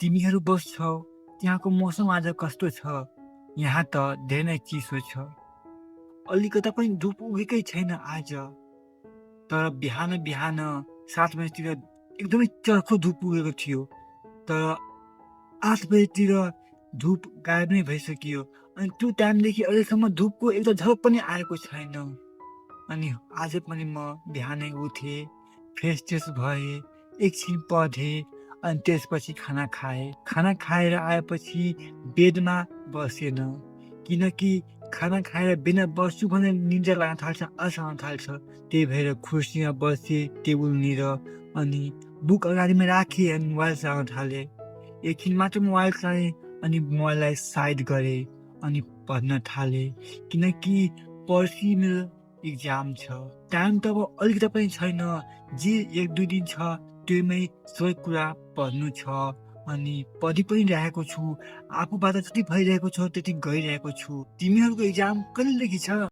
तिमीहरू बस्छौ, त्यहाँको मौसम आज कस्तो छ? यहाँ त धेरै नै चिसो छ। अलिकता पनि धुप उगेकै छैन आज। तर बिहान बिहान 7 बजेतिर एकदमै चर्को धुप उगेको थियो। तर 8 बजेतिर धुप गायब नै भइसक्यो। अनि त्यो टाइमदेखि अहिलेसम्म धुपको एउटा झलक पनि आएको छैन। अनि आज पनि म बिहानै उठेँ, फ्रेस भएँ, एकछिन पढेँ, अनि त्यसपछि खाना खाएँ। खाना खाएर आएपछि बेडमा बसेन, किनकि खाना खाएर बेडमा बस्छु भने निद्रा लाग्न थाल्छ, आलस आउन थाल्छ। त्यही भएर कुर्सीमा बसेँ टेबलनिर, अनि बुक अगाडिमा राखेँ अनि मोबाइल चलाउन थालेँ। एकछिन मात्र मोबाइल चलाएँ अनि मोबाइललाई साइड गरेँ अनि पढ्न थालेँ, किनकि पर्सि मेरो इक्जाम छ। टाइम त अब अलिकति पनि छैन, जे 1-2 दिन छ त्योमै सबै कुरा पढ्नु छ। अनि पढि पनि रहेको छु, आफूबाट जति भइरहेको छ त्यति गरिरहेको छु। तिमीहरूको इक्जाम कहिलेदेखि छ?